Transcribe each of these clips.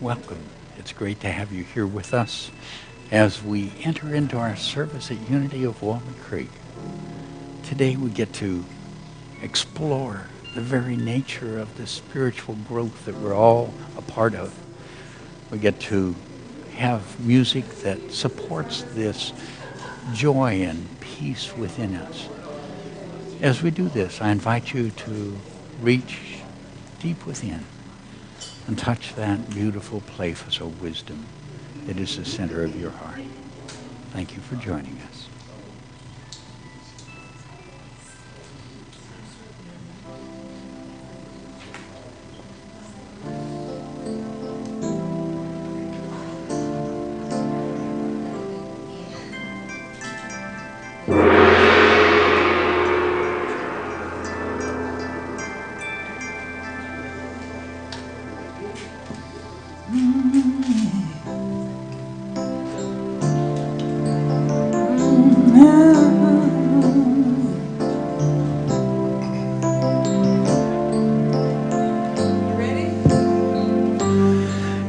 welcome. It's great to have you here with us as we enter into our service at Unity of Walnut Creek. Today we get to explore the very nature of the spiritual growth that we're all a part of. We get to have music that supports this joy and peace within us. As we do this, I invite you to reach deep within and touch that beautiful place of wisdom that is the center of your heart. Thank you for joining us.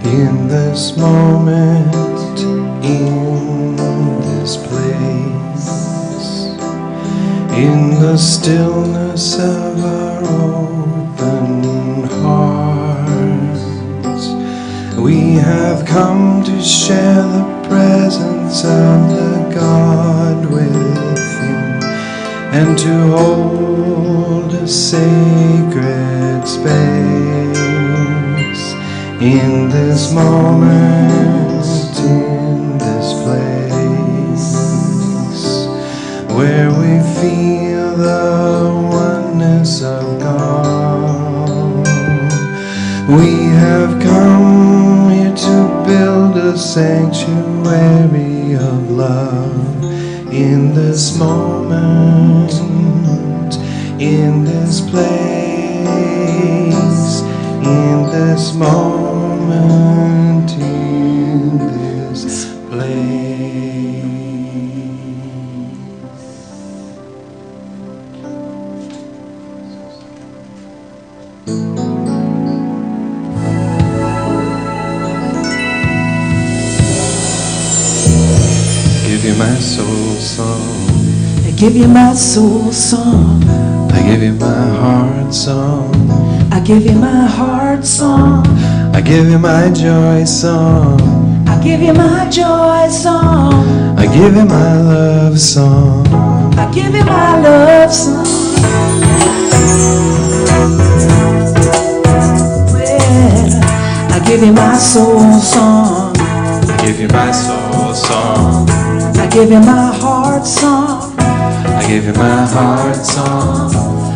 In this moment, in this place, in the stillness of our open hearts, we have come to share the presence of the God within and to hold a sacred space. In this moment, in this place, where we feel the oneness of God, we have come here to build a sanctuary of love. In this moment, in this place, in this moment, in this place. Give you my soul song. I give you my soul song. I give you my heart song. I give you my heart song. I give you my joy song. I give you my joy song. I give you my love song. I give you my love song. Well, I give you my soul song. I give you my soul song. I give you my heart song. I give you my heart song.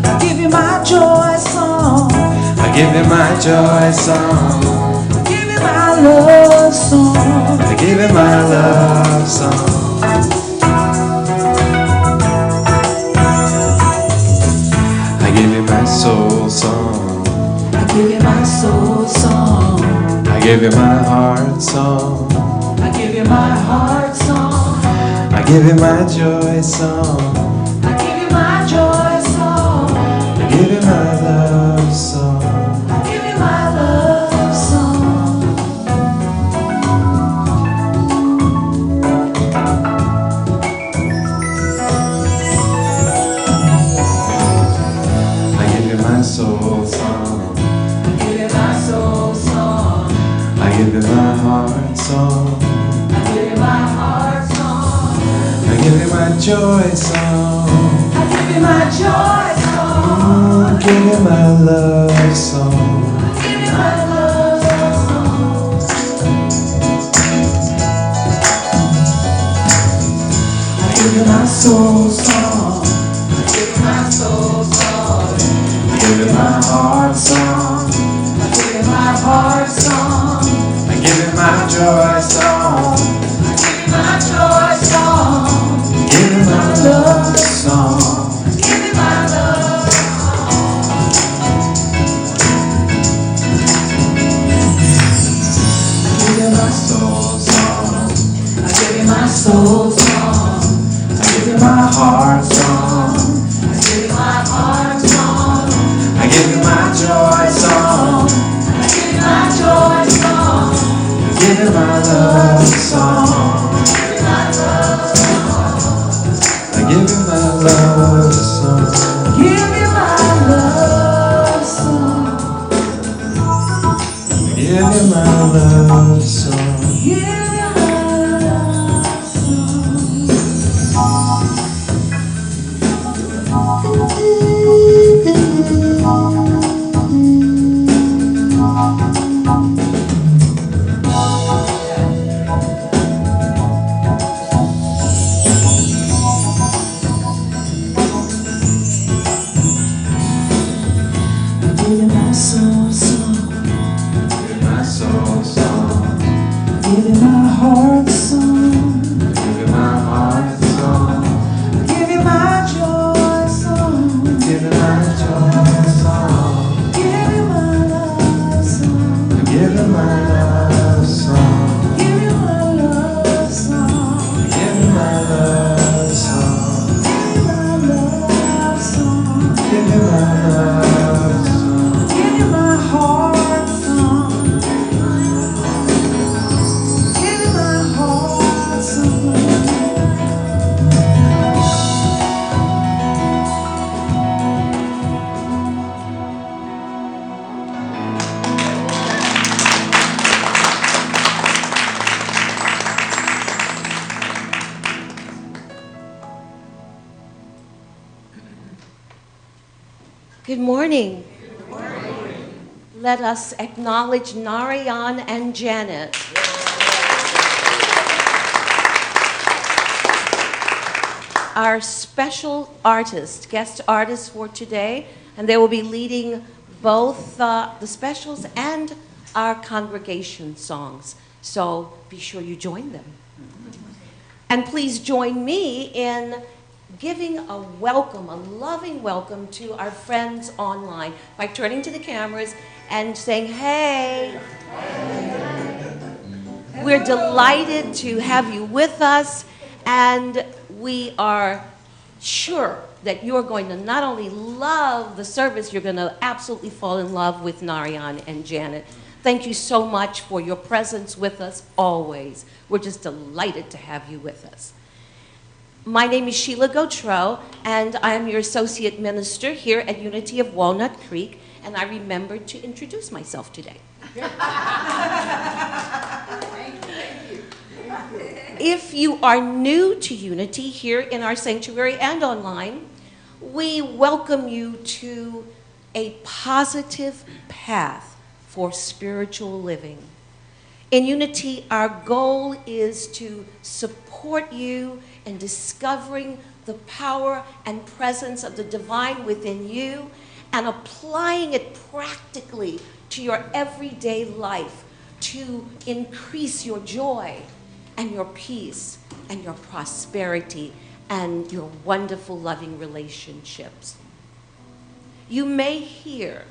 I give you my joy song. I give you my joy song. I give you my love song. I give you my love song. I give you my soul song. I give you my soul song. I give you my heart song. I give you my heart song. I give you my joy song. I give you my joy song. I give you my love song. I give you my love song. I give you my soul song. I give you my soul song. I give you my heart song. I give you my heart song. I give you my joy song. I give you my joy song. I give you my love song. I give you my love song. I give you my soul song. I give you my soul song. I give you my heart song. I give you my heart song. I give you my joy song. I give you my joy song. I give you my love song. I give you my love song. I give you my soul song. I give you my soul song. I give you my heart song. I give you my heart song. I give you my joy song. I give you my joy song. give you my love song. Give you my love song. Give you my love song. Give you my love song. Give you my soul song. Give you my soul song. Give you my heart song. Give you my heart song. Give you my joy song. Give you my joy song. Give you my love song. Give you my love song. Give you my love song. Give you my love song. Give you my love song. Give you my love song. Give you my heart song. Give you my heart song. Good morning. Let us acknowledge Narayan and Janet. Our special artist, guest artists for today, and they will be leading both the specials and our congregation songs. So be sure you join them. And please join me in giving a welcome, a loving welcome to our friends online by turning to the cameras and saying, hey. We're delighted to have you with us, and we are sure that you're going to not only love the service, you're going to absolutely fall in love with Narayan and Janet. Thank you so much for your presence with us always. We're just delighted to have you with us. My name is Sheila Gautreaux, and I am your associate minister here at Unity of Walnut Creek, and I remembered to introduce myself today. If you are new to Unity here in our sanctuary and online, we welcome you to a positive path for spiritual living. In Unity, our goal is to support you in discovering the power and presence of the divine within you and applying it practically to your everyday life to increase your joy and your peace and your prosperity and your wonderful loving relationships. You may hear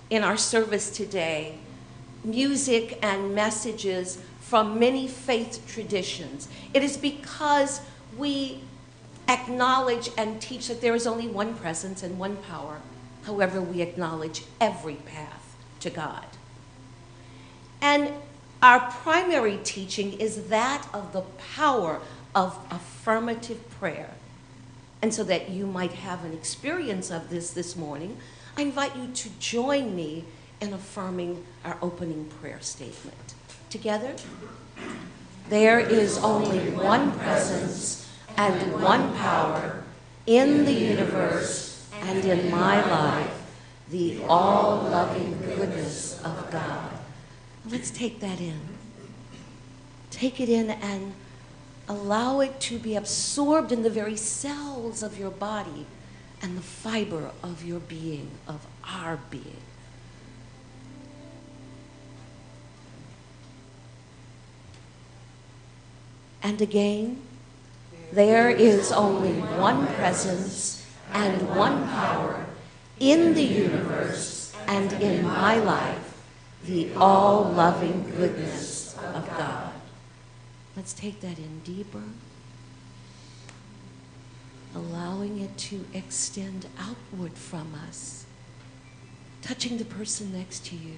in our service today music and messages from many faith traditions. It is because we acknowledge and teach that there is only one presence and one power. However, we acknowledge every path to God. And our primary teaching is that of the power of affirmative prayer. And so that you might have an experience of this morning, I invite you to join me in affirming our opening prayer statement. Together, there is only one presence and one power in the universe and in my life, the all-loving goodness of God. Let's take that in. Take it in and allow it to be absorbed in the very cells of your body and the fiber of your being, of our being. And again, there is only one presence and one power in the universe and in my life, the all-loving goodness of God. Let's take that in deeper, allowing it to extend outward from us, touching the person next to you,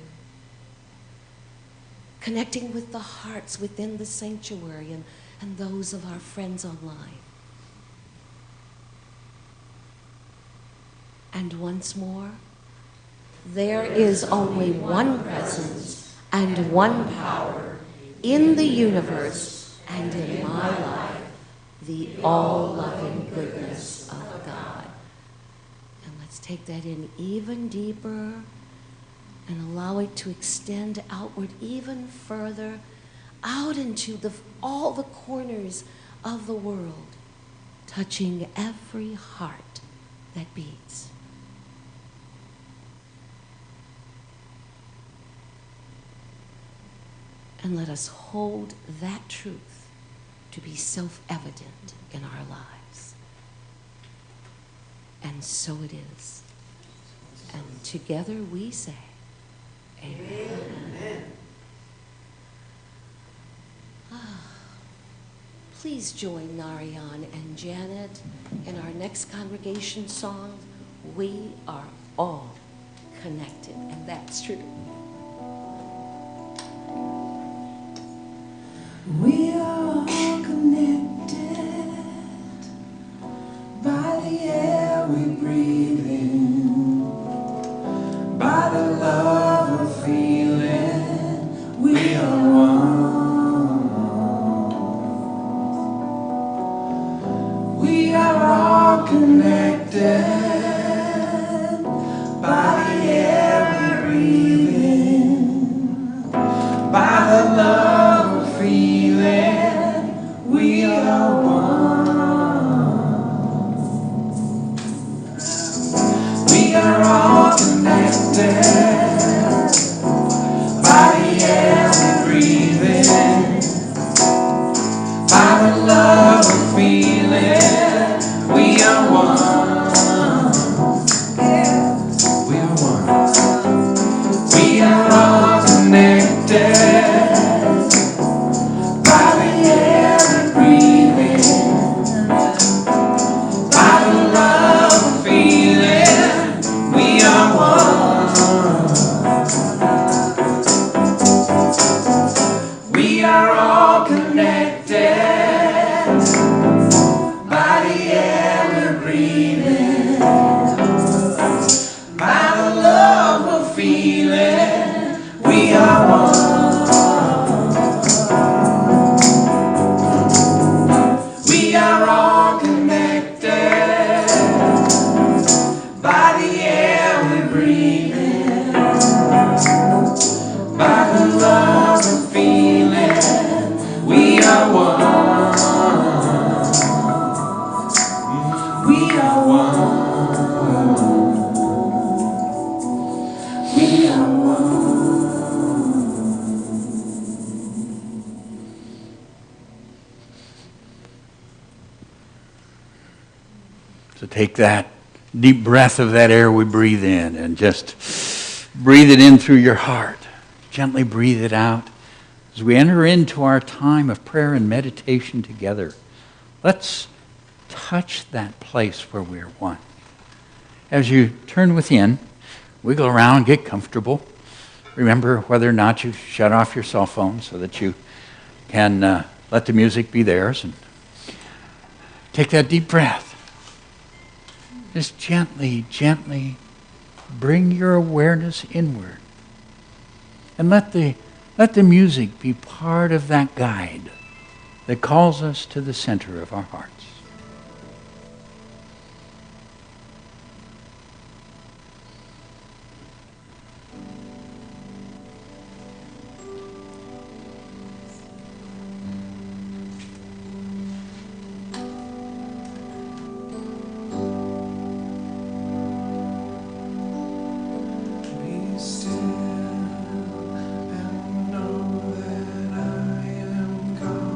connecting with the hearts within the sanctuary and those of our friends online. And once more, there is only one presence and one power in the universe and in my life, the all-loving goodness of God. And let's take that in even deeper and allow it to extend outward even further, out into all the corners of the world, touching every heart that beats. And let us hold that truth to be self-evident in our lives. And so it is. And together we say, Amen. Amen. Please join Narayan and Janet in our next congregation song, We Are All Connected. And that's true. We are all connected by the air we breathe in, by the love we're feeling. We are one. We are all connected by the air we breathe in, by the love we're feeling. We are one. We are all connected by the air we breathe in, by the love we're feeling. We are one. We are one. We are all connected by the air we breathe in, by the love we're feeling. We are one. We are all connected by the air we're breathing, by the love we're feeling. We are one. We are all connected by the air we breathe in, by the love we're feeling. We are one. We are one. We are one. So take that deep breath of that air we breathe in and just breathe it in through your heart. Gently breathe it out. As we enter into our time of prayer and meditation together, let's touch that place where we're one. As you turn within, wiggle around, get comfortable. Remember whether or not you shut off your cell phone so that you can let the music be theirs. And take that deep breath. Just gently, gently bring your awareness inward. And let the music be part of that guide that calls us to the center of our hearts. Be still and know that I am God.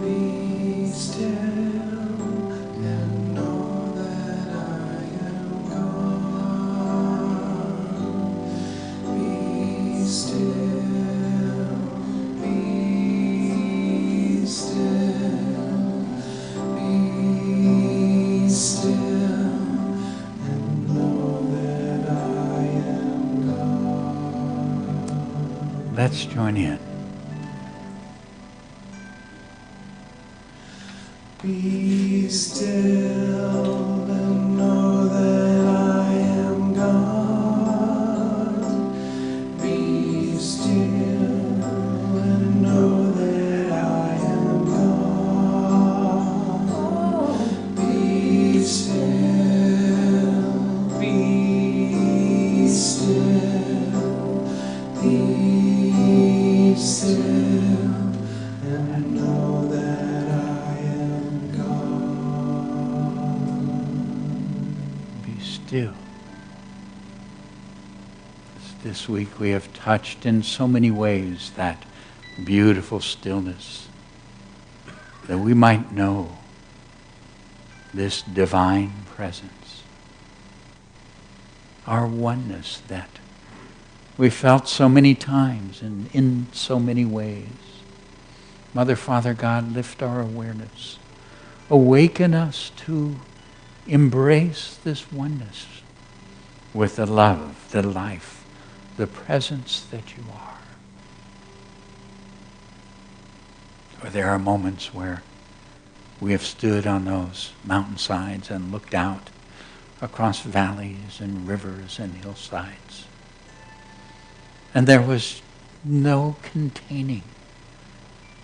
Be still and know that I am God. Be still, be still, be still. Let's join in. Be still and know that I am God. Be still and know that I am God. Be still, be still, be still, and know that I am God. Be still. This week we have touched in so many ways that beautiful stillness, that we might know this divine presence, our oneness that we felt so many times and in so many ways. Mother, Father, God, lift our awareness. Awaken us to embrace this oneness with the love, the life, the presence that you are. Or there are moments where we have stood on those mountainsides and looked out across valleys and rivers and hillsides. And there was no containing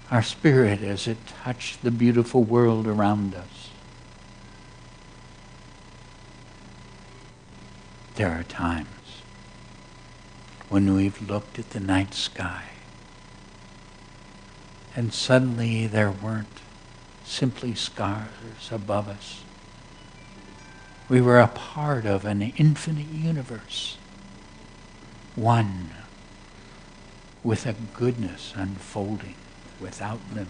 our spirit as it touched the beautiful world around us. There are times when we've looked at the night sky and suddenly there weren't simply stars above us. We were a part of an infinite universe, one with a goodness unfolding without limit.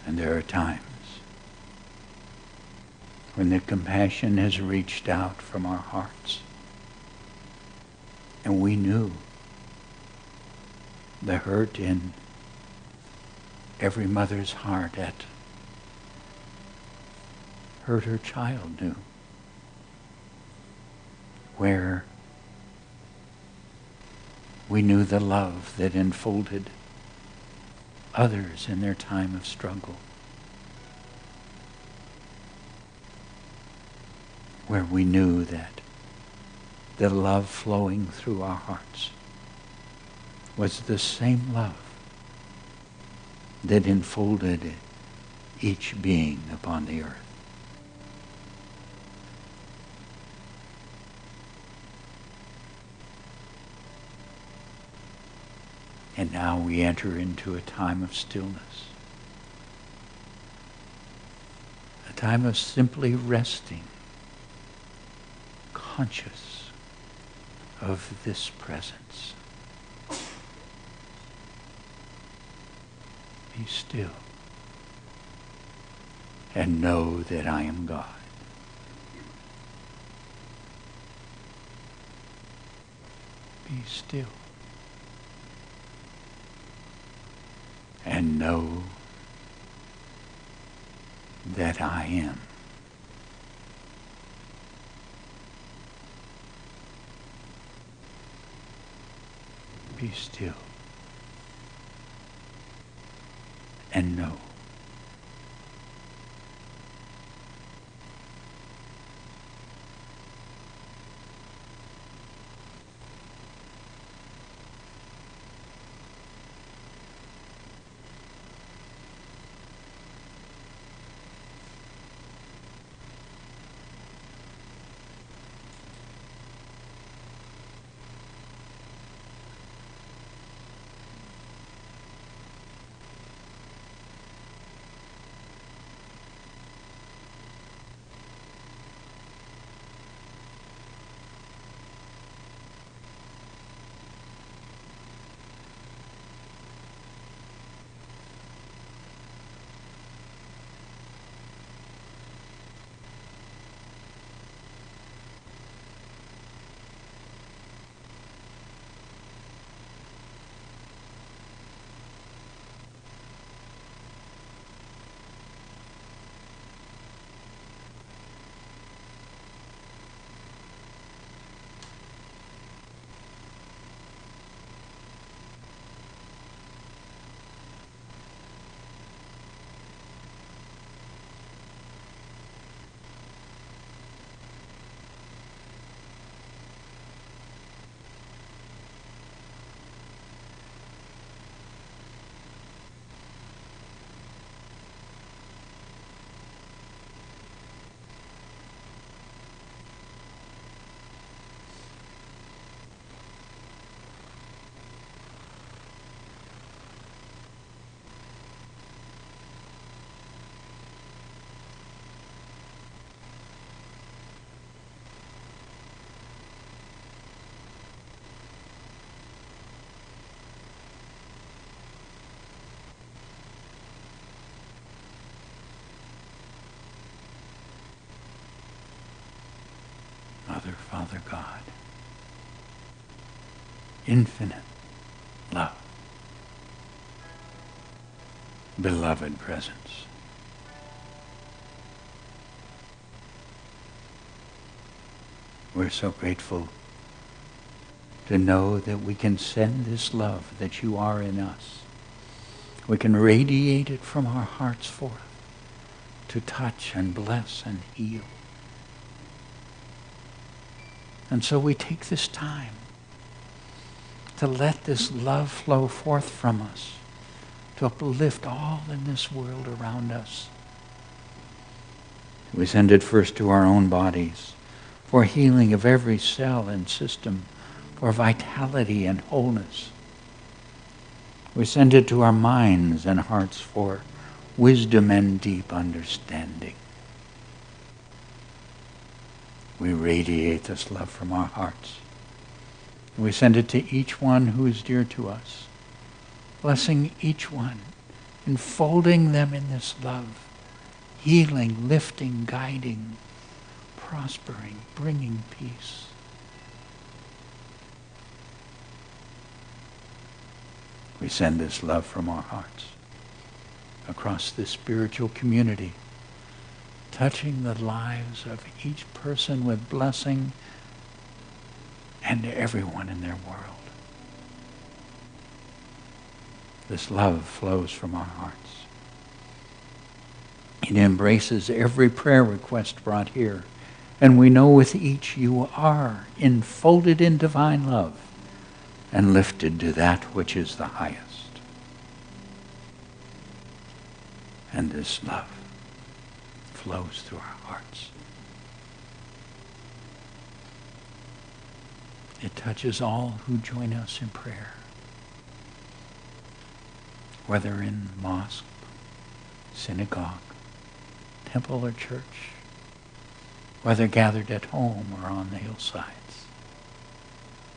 And there are times when the compassion has reached out from our hearts and we knew the hurt in every mother's heart at hurt her child knew, where we knew the love that enfolded others in their time of struggle, where we knew that the love flowing through our hearts was the same love that enfolded each being upon the earth. And now we enter into a time of stillness, a time of simply resting, conscious of this presence. Be still and know that I am God. Be still and know that I am. Be still and know. Father God. Infinite love. Beloved presence. We're so grateful to know that we can send this love that you are in us. We can radiate it from our hearts forth to touch and bless and heal. And so we take this time to let this love flow forth from us, to uplift all in this world around us. We send it first to our own bodies, for healing of every cell and system, for vitality and wholeness. We send it to our minds and hearts for wisdom and deep understanding. We radiate this love from our hearts. We send it to each one who is dear to us, blessing each one, enfolding them in this love, healing, lifting, guiding, prospering, bringing peace. We send this love from our hearts across this spiritual community, touching the lives of each person with blessing and to everyone in their world. This love flows from our hearts. It embraces every prayer request brought here. And we know with each you are enfolded in divine love and lifted to that which is the highest. And this love flows through our hearts. It touches all who join us in prayer, whether in mosque, synagogue, temple, or church, whether gathered at home or on the hillsides.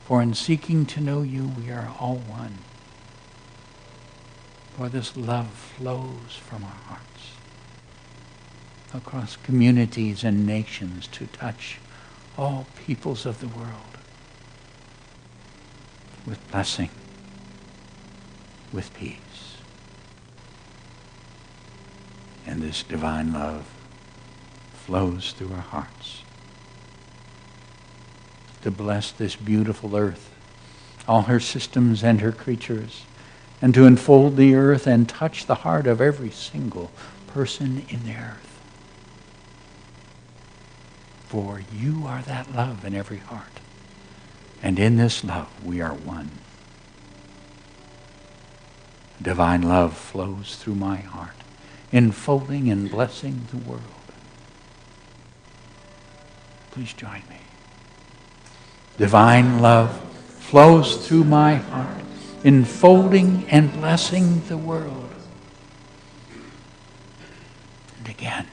For in seeking to know you, we are all one. For this love flows from our hearts across communities and nations to touch all peoples of the world with blessing, with peace. And this divine love flows through our hearts to bless this beautiful earth, all her systems and her creatures, and to enfold the earth and touch the heart of every single person in the earth. For you are that love in every heart. And in this love we are one. Divine love flows through my heart, enfolding and blessing the world. Please join me. Divine love flows through my heart, enfolding and blessing the world. And again,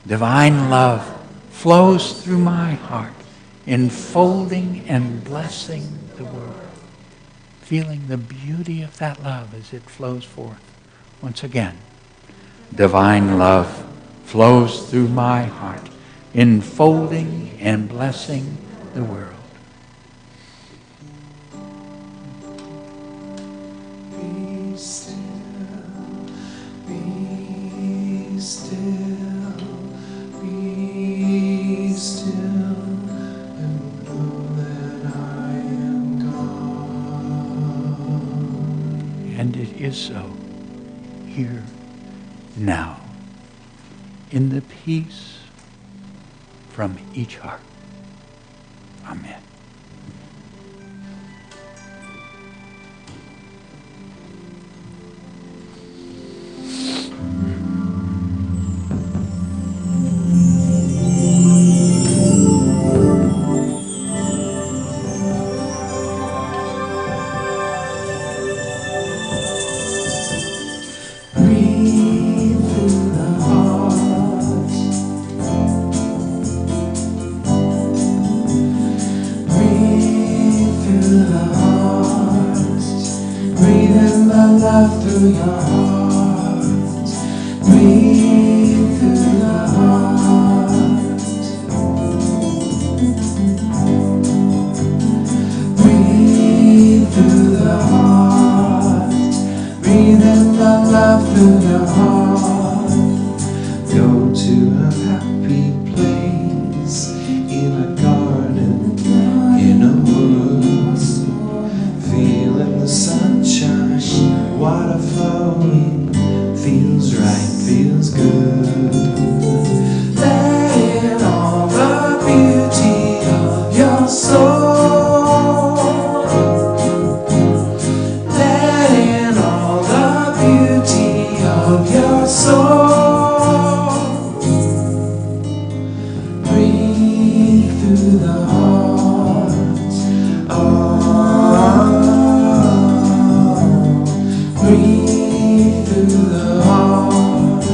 divine love flows through my heart, enfolding and blessing the world. Feeling the beauty of that love as it flows forth. Once again, divine love flows through my heart, enfolding and blessing the world. Be still, be still, be still, and know that I am God. And it is so, here, now, in the peace from each heart. Amen. Breathe through the heart. Breathe through the heart. Breathe in the love through your heart. Breathe through the heart. the love through the heart. Go to a happy place, in a garden, in a wood, feeling the sunshine, water flowing, feels right, feels good. Let in all the beauty of your soul. Let in all the beauty of your soul. Breathe through the heart. Breathe through the heart.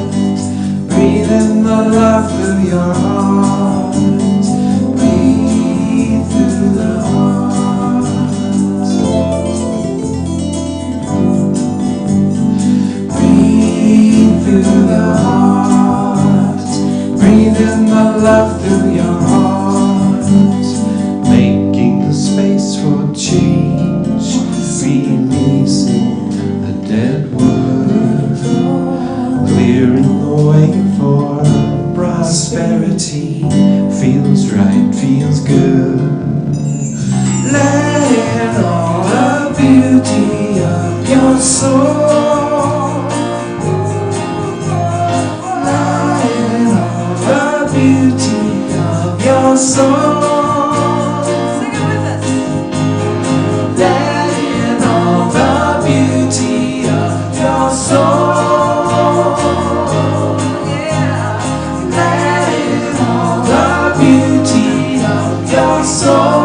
Breathe in the love through your heart. Breathe through the heart. Breathe through the heart. Breathe in the love through your heart. Making the space for change. Releasing the dead wood. Clearing the way for prosperity. Feels right, feels good. Let in all the beauty of your soul. Let in all the beauty of your soul. Sing it with us. Let in all the beauty of your soul. Yeah. Let in all the beauty of your soul.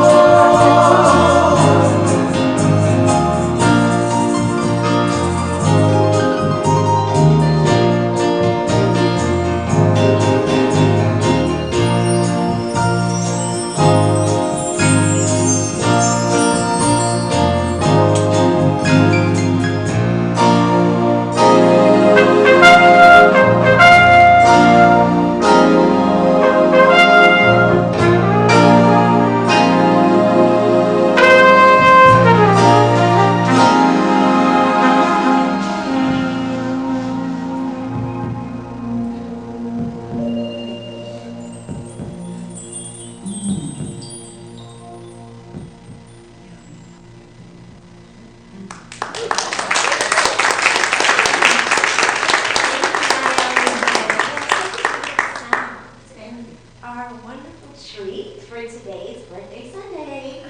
Our wonderful treat for today's birthday Sunday.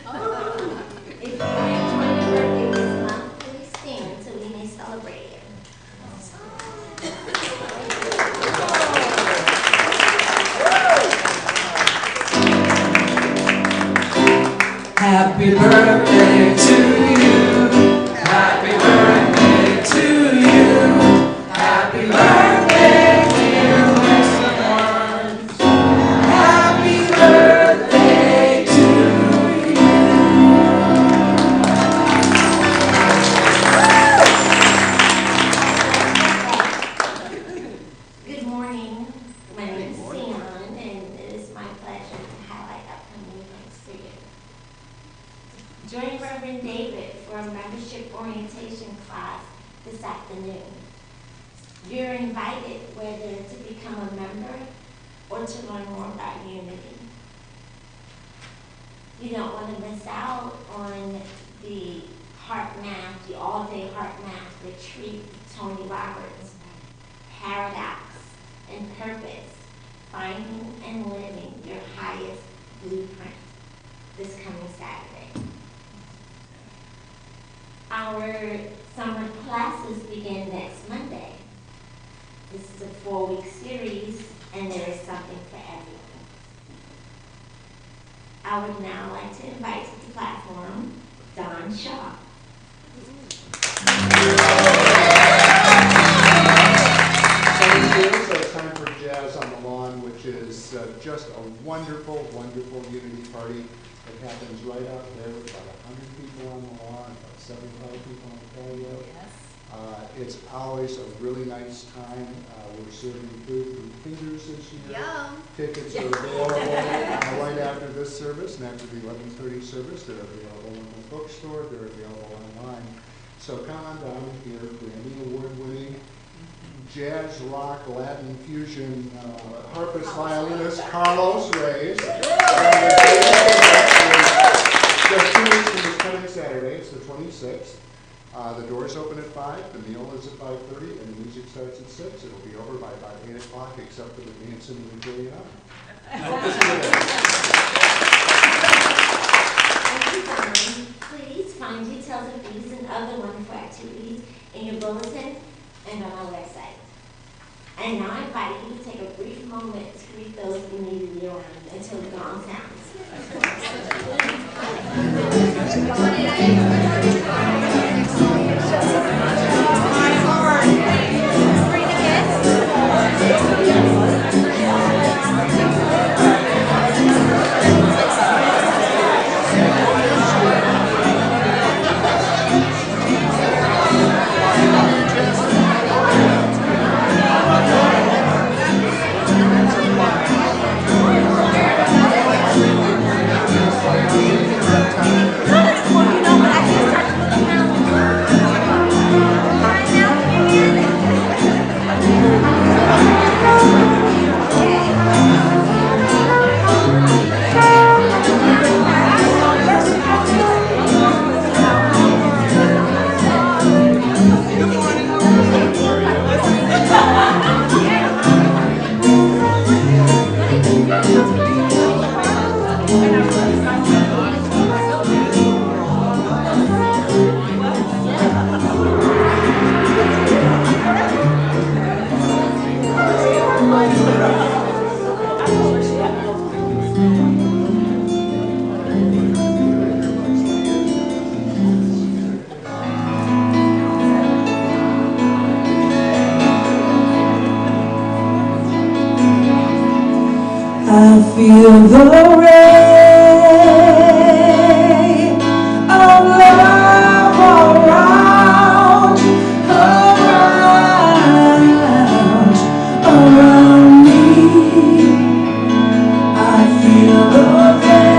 If you enjoy your birthday this month, please stand so we may celebrate you. Happy birthday to you. Happy birthday to you. Happy birthday, dear Mr. Happy birthday to Good morning. My name is Sion, and it is my pleasure to highlight upcoming events for you. Join Reverend David for a membership orientation class this afternoon. You're invited whether to become a member or to learn more about Unity. You don't want to miss out on the Heart Math, the all-day Heart Math retreat with Tony Roberts, Paradox and Purpose, finding and living your highest blueprint this coming Saturday. Our summer classes begin next Monday. This is a 4-week series, and there is something for everyone. I would now like to invite to the platform Don Shaw. Thank you. So it's time for Jazz on the Lawn, which is just a wonderful, wonderful unity party that happens right out there with about 100 people on the lawn, about 75 people on the patio. Yes. It's always a really nice time. We're serving food from Fingers this year. Yum. Tickets are available right after this service and after the 11:30 service. They're available in the bookstore. They're available online. So come on down here, Grammy Award-winning jazz, rock, Latin fusion harpist, violinist Carlos Reyes. Just 2 weeks from this coming Saturday, it's the 26th. The doors open at 5, the meal is at 5:30, and the music starts at 6. It'll be over by about 8 o'clock, except for the dancing and the Julian. Hope to see you there. Please find details of these and other wonderful activities in your bulletin and on our website. And now I invite you to take a brief moment to greet those immediately around until the gong sounds. I feel the rain of love around, around me. I feel the rain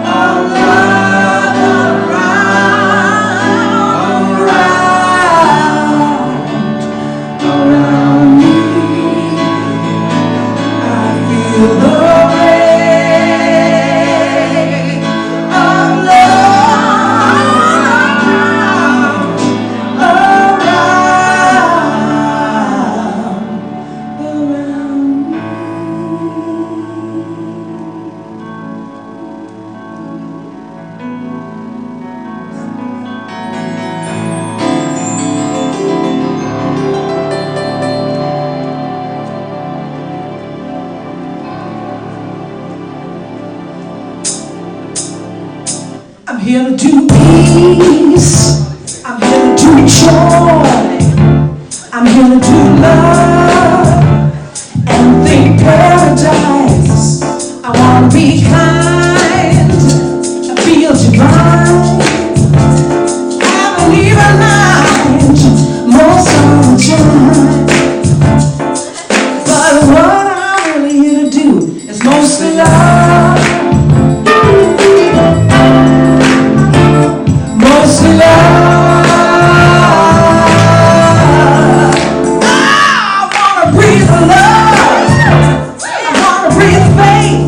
of love around me. Feel the rain of love around me. I'm here to do peace, I'm here to do joy, I'm here to do love and think paradise. I want to be kind and feel divine. I believe in light most of the time. But what I'm really here to do is mostly love. Mostly love. I wanna breathe love. I wanna breathe faith.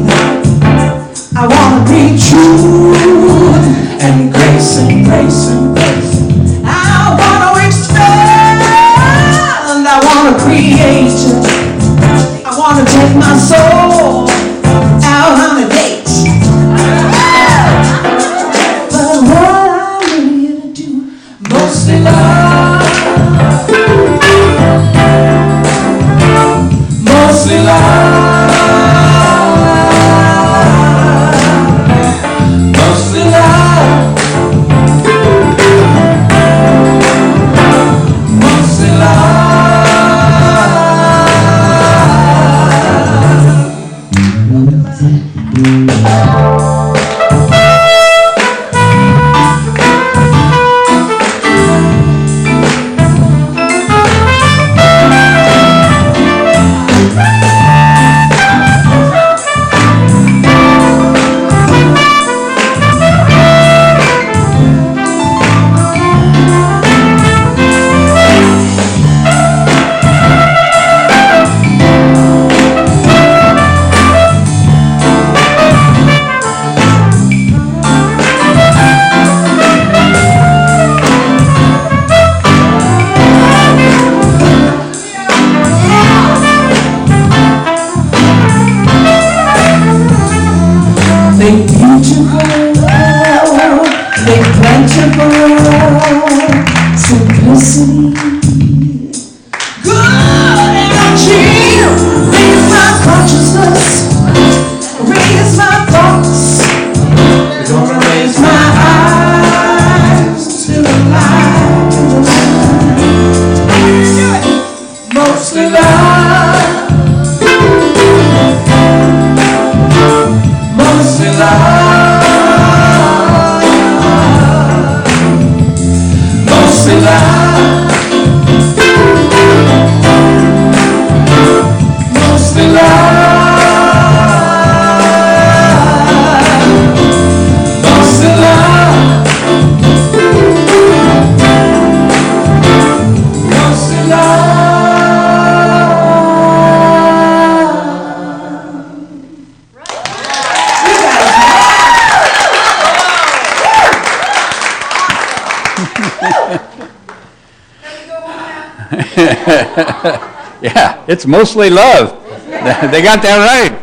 Yeah, it's mostly love. They got that right.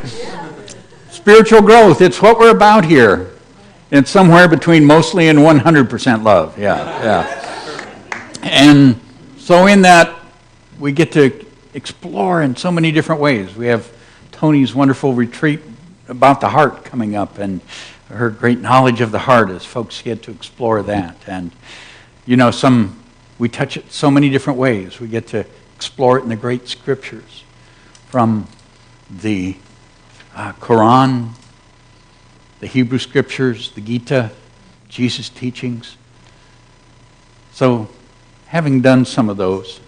Spiritual growth, it's what we're about here. It's somewhere between mostly and 100% love. Yeah. And so in that, we get to explore in so many different ways. We have Tony's wonderful retreat about the heart coming up, and her great knowledge of the heart as folks get to explore that. And, we touch it so many different ways. We get to explore it in the great scriptures, from the Quran, the Hebrew scriptures, the Gita, Jesus' teachings. So, having done some of those,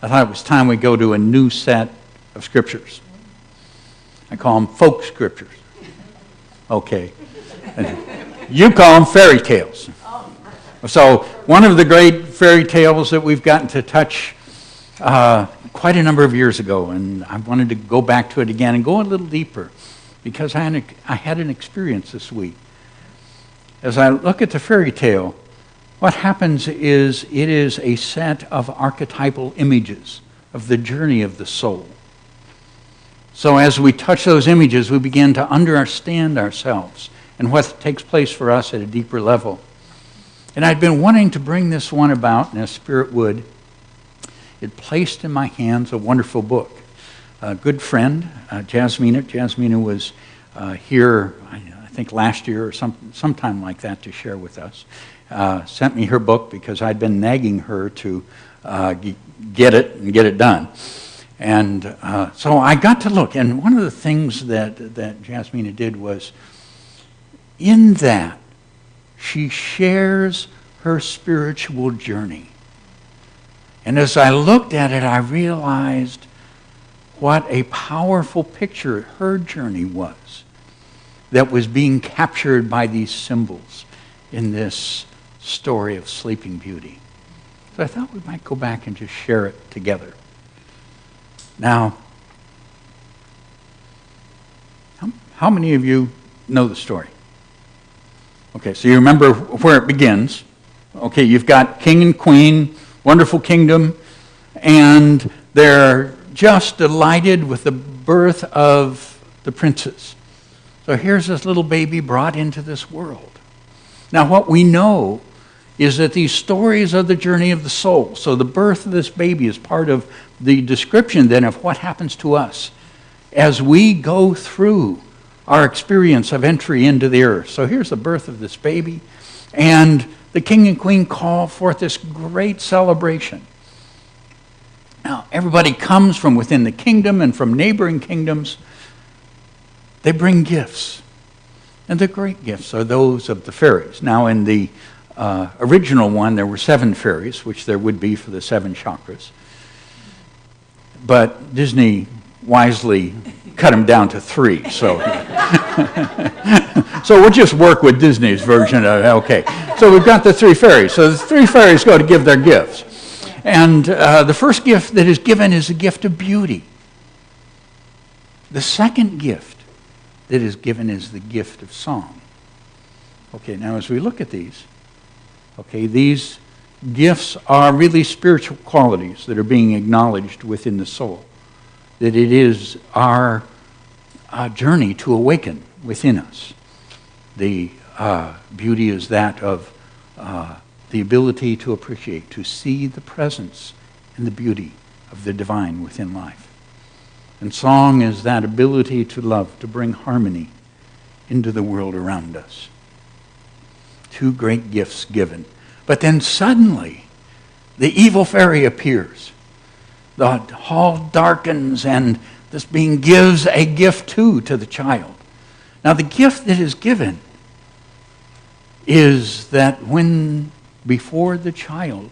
I thought it was time we go to a new set of scriptures. I call them folk scriptures. Okay. You call them fairy tales. So one of the great fairy tales that we've gotten to touch quite a number of years ago, and I wanted to go back to it again and go a little deeper, because I had an experience this week. As I look at the fairy tale, what happens is it is a set of archetypal images of the journey of the soul. So as we touch those images, we begin to understand ourselves and what takes place for us at a deeper level. And I'd been wanting to bring this one about, and as Spirit would, it placed in my hands a wonderful book. A good friend, Jasmina was here, I think last year or sometime like that, to share with us. Sent me her book because I'd been nagging her to get it done. And so I got to look, and one of the things that Jasmina did was, in that, she shares her spiritual journey. And as I looked at it, I realized what a powerful picture her journey was that was being captured by these symbols in this story of Sleeping Beauty. So I thought we might go back and just share it together. Now, how many of you know the story? Okay, so you remember where it begins. Okay, you've got king and queen, wonderful kingdom, and they're just delighted with the birth of the princess. So here's this little baby brought into this world. Now what we know is that these stories are the journey of the soul. So the birth of this baby is part of the description then of what happens to us as we go through our experience of entry into the earth. So here's the birth of this baby, and the king and queen call forth this great celebration. Now, everybody comes from within the kingdom and from neighboring kingdoms. They bring gifts, and the great gifts are those of the fairies. Now, in the original one, there were 7 fairies, which there would be for the 7 chakras. But Disney wisely cut them down to 3. So, so we'll just work with Disney's version of, okay. So we've got the 3 fairies. So the 3 fairies go to give their gifts. And the first gift that is given is the gift of beauty. The second gift that is given is the gift of song. Okay, now as we look at these, okay, these gifts are really spiritual qualities that are being acknowledged within the soul. That it is our journey to awaken within us. The beauty is that of the ability to appreciate, to see the presence and the beauty of the divine within life. And song is that ability to love, to bring harmony into the world around us. 2 great gifts given. But then suddenly, the evil fairy appears. The hall darkens, and this being gives a gift to the child. Now, the gift that is given is that before the child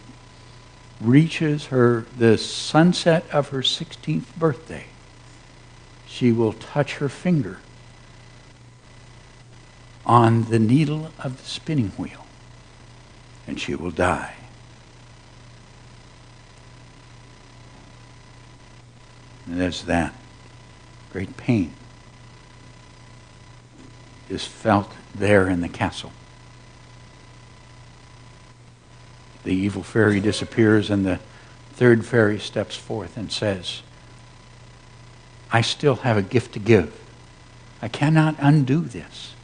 reaches the sunset of her 16th birthday, she will touch her finger on the needle of the spinning wheel, and she will die. And as that great pain is felt there in the castle, the evil fairy disappears, and the third fairy steps forth and says, I still have a gift to give. I cannot undo this,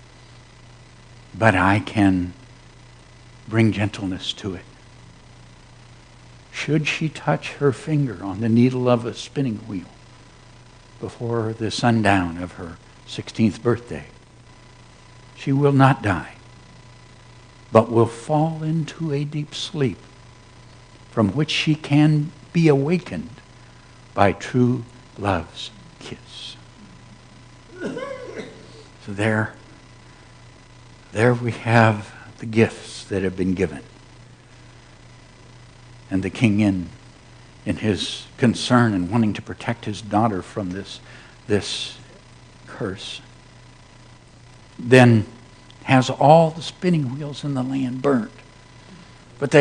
but I can bring gentleness to it. Should she touch her finger on the needle of a spinning wheel before the sundown of her 16th birthday, she will not die, but will fall into a deep sleep from which she can be awakened by true love's kiss. So there we have the gifts that have been given. And the king, in his concern and wanting to protect his daughter from this curse, then has all the spinning wheels in the land burnt. But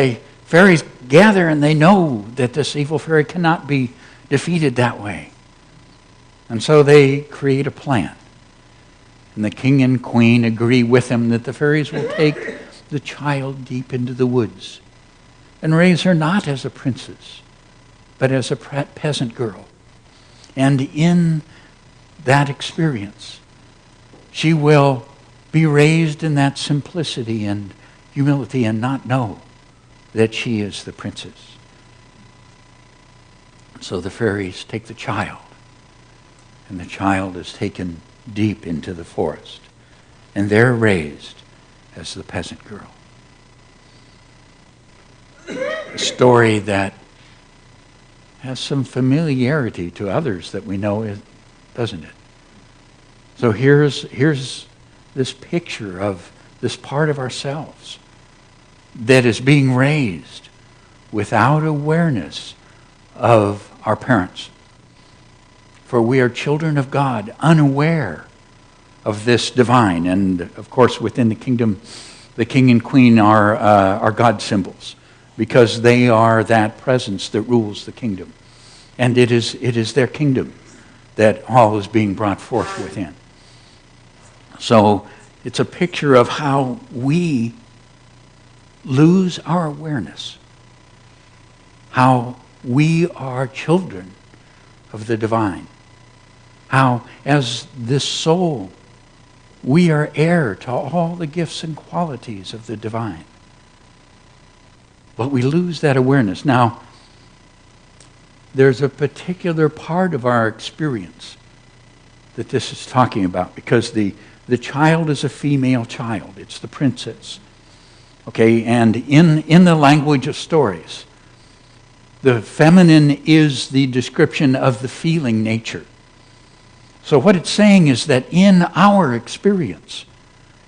fairies gather and they know that this evil fairy cannot be defeated that way. And so they create a plan. And the king and queen agree with him that the fairies will take the child deep into the woods and raise her not as a princess, but as a peasant girl. And in that experience, she will be raised in that simplicity and humility and not know that she is the princess. So the fairies take the child, and the child is taken deep into the forest, and they're raised as the peasant girl. A story that has some familiarity to others that we know, doesn't it? So here's this picture of this part of ourselves that is being raised without awareness of our parents. For we are children of God, unaware of this divine. And of course, within the kingdom, the king and queen are God symbols, because they are that presence that rules the kingdom. And it is their kingdom that all is being brought forth within. So it's a picture of how we lose our awareness, how we are children of the divine, how as this soul we are heir to all the gifts and qualities of the divine. But we lose that awareness. Now, there's a particular part of our experience that this is talking about, because the child is a female child. It's the princess. Okay, and in the language of stories, the feminine is the description of the feeling nature. So what it's saying is that in our experience,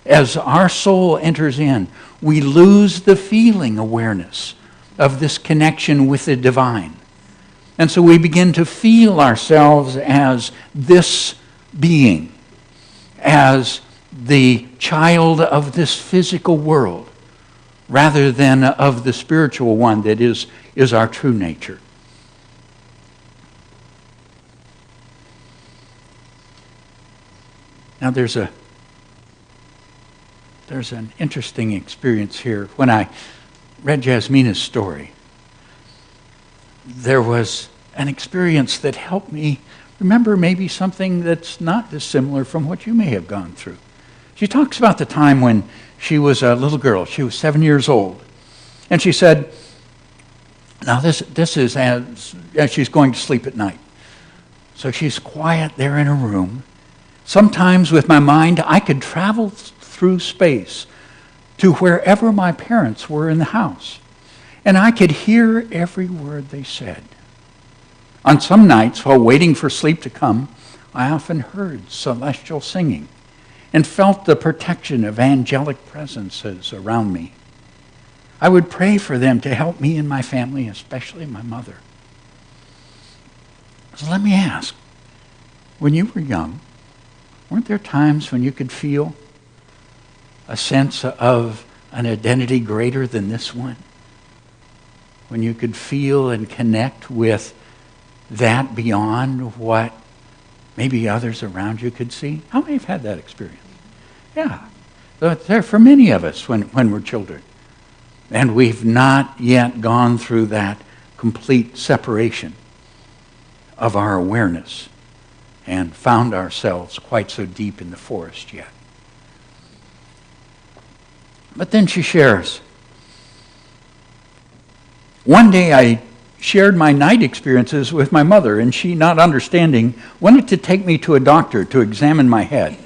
as our soul enters in, we lose the feeling awareness of this connection with the divine. And so we begin to feel ourselves as this being, as the child of this physical world, rather than of the spiritual one that is our true nature. Now there's an interesting experience here. When I read Jasmina's story, there was an experience that helped me remember maybe something that's not dissimilar from what you may have gone through. She talks about the time when she was a little girl. She was 7 years old. And she said, now this is as she's going to sleep at night. So she's quiet there in her room. Sometimes with my mind, I could travel through space to wherever my parents were in the house. And I could hear every word they said. On some nights, while waiting for sleep to come, I often heard celestial singing and felt the protection of angelic presences around me. I would pray for them to help me and my family, especially my mother. So let me ask, when you were young, weren't there times when you could feel a sense of an identity greater than this one? When you could feel and connect with that beyond what maybe others around you could see? How many have had that experience? Yeah. So it's there for many of us when we're children. And we've not yet gone through that complete separation of our awareness and found ourselves quite so deep in the forest yet. But then she shares, one day I shared my night experiences with my mother, and she, not understanding, wanted to take me to a doctor to examine my head.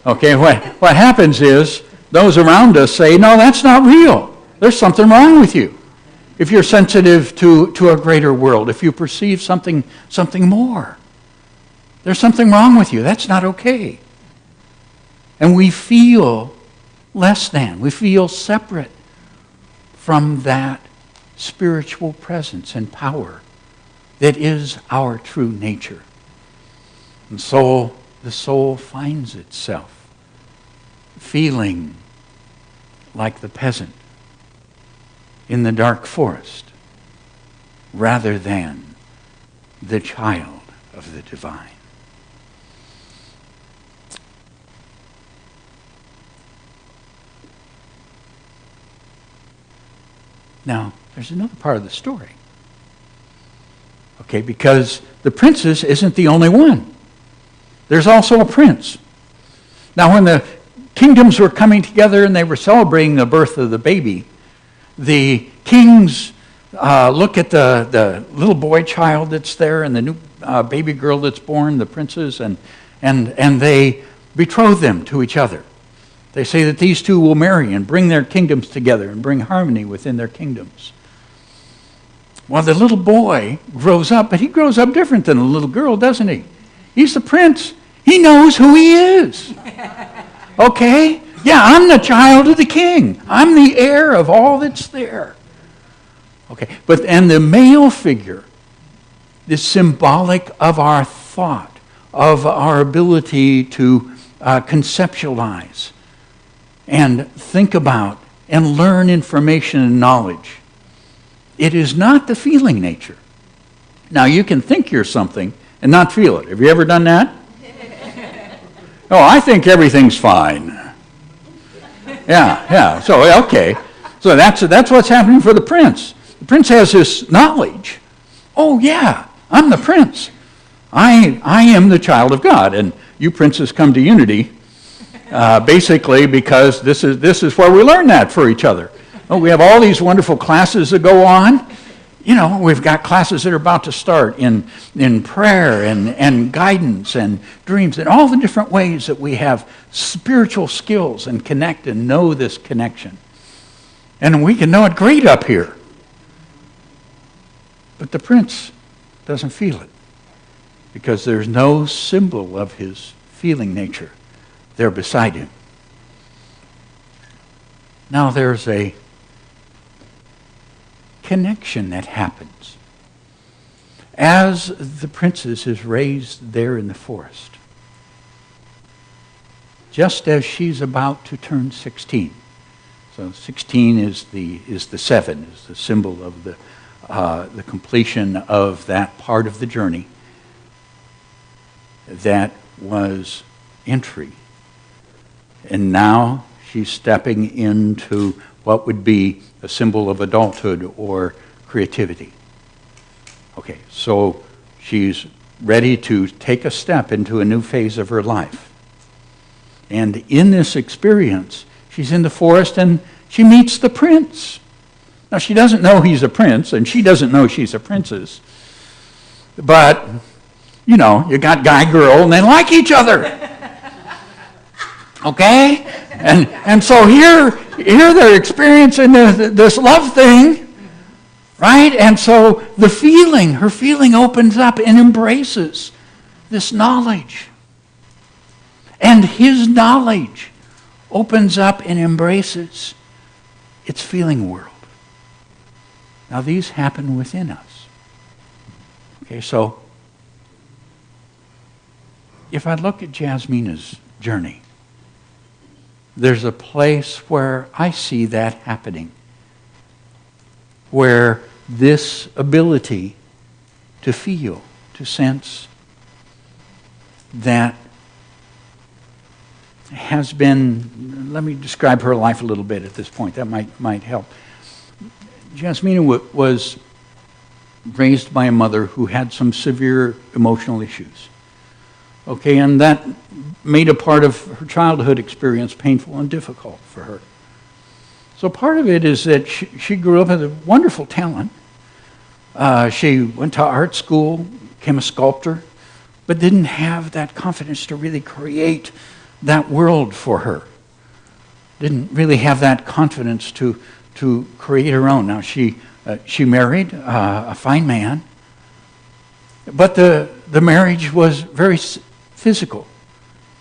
Okay, what happens is those around us say, no, that's not real. There's something wrong with you. If you're sensitive to a greater world, if you perceive something more, there's something wrong with you. That's not okay. And we feel less than. We feel separate from that spiritual presence and power that is our true nature. And so the soul finds itself feeling like the peasant in the dark forest rather than the child of the divine. Now, there's another part of the story. Okay, because the princess isn't the only one. There's also a prince. Now, when the kingdoms were coming together and they were celebrating the birth of the baby, the kings look at the little boy child that's there and the new baby girl that's born, the princes, and they betroth them to each other. They say that these two will marry and bring their kingdoms together and bring harmony within their kingdoms. Well, the little boy grows up, but he grows up different than the little girl, doesn't he? He's the prince. He knows who he is. Okay? Yeah, I'm the child of the king. I'm the heir of all that's there. Okay, and the male figure is symbolic of our thought, of our ability to conceptualize and think about and learn information and knowledge. It is not the feeling nature. Now, you can think you're something and not feel it. Have you ever done that? Oh, I think everything's fine. Yeah. So, okay. So that's what's happening for the prince. The prince has this knowledge. Oh, yeah, I'm the prince. I am the child of God. And you princes come to Unity basically because this is where we learn that for each other. Oh, we have all these wonderful classes that go on. You know, we've got classes that are about to start in prayer and guidance and dreams and all the different ways that we have spiritual skills and connect and know this connection. And we can know it great up here. But the prince doesn't feel it because there's no symbol of his feeling nature there beside him. Now there's a connection that happens as the princess is raised there in the forest, just as she's about to turn 16. So 16 is the 7, is the symbol of the completion of that part of the journey that was entry. And now she's stepping into what would be a symbol of adulthood or creativity. Okay, so she's ready to take a step into a new phase of her life. And in this experience, she's in the forest and she meets the prince. Now, she doesn't know he's a prince, and she doesn't know she's a princess. But, you know, you got guy, girl, and they like each other. Okay? And so here they're experiencing this love thing, right? And so her feeling opens up and embraces this knowledge. And his knowledge opens up and embraces its feeling world. Now these happen within us. Okay, so if I look at Jasmina's journey, there's a place where I see that happening, where this ability to feel, to sense, that has been, let me describe her life a little bit at this point, that might help. Jasmina was raised by a mother who had some severe emotional issues. Okay, and that made a part of her childhood experience painful and difficult for her. So part of it is that she grew up with a wonderful talent. She went to art school, became a sculptor, but didn't have that confidence to really create that world for her. Didn't really have that confidence to create her own. Now she married a fine man, but the marriage was very physical.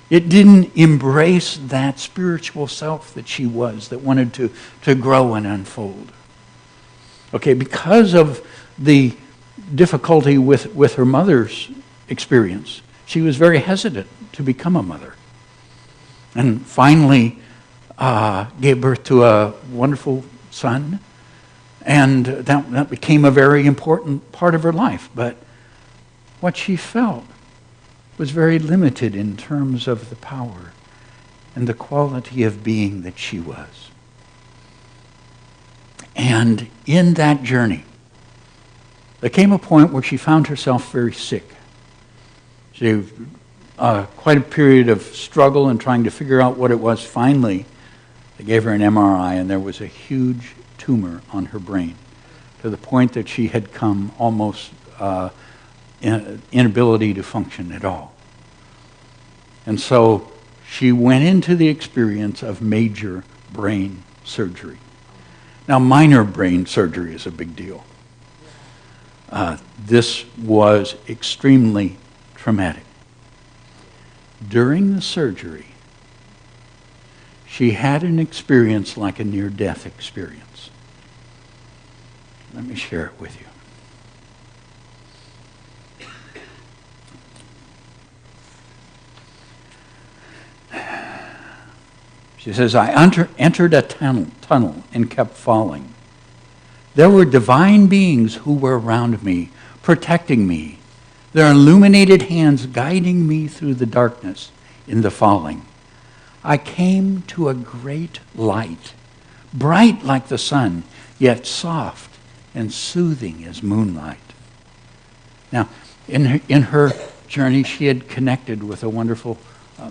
It didn't embrace that spiritual self that she was, that wanted to grow and unfold. Okay, because of the difficulty with her mother's experience, she was very hesitant to become a mother. And finally gave birth to a wonderful son, and that became a very important part of her life. But what she felt was very limited in terms of the power and the quality of being that she was. And in that journey, there came a point where she found herself very sick. She quite a period of struggle and trying to figure out what it was. Finally, they gave her an MRI, and there was a huge tumor on her brain, to the point that she had come almost inability to function at all. And so she went into the experience of major brain surgery. Now, minor brain surgery is a big deal. This was extremely traumatic. During the surgery, she had an experience like a near-death experience. Let me share it with you. She says, I entered a tunnel and kept falling. There were divine beings who were around me, protecting me, their illuminated hands guiding me through the darkness in the falling. I came to a great light, bright like the sun, yet soft and soothing as moonlight. Now, in her journey, she had connected with a wonderful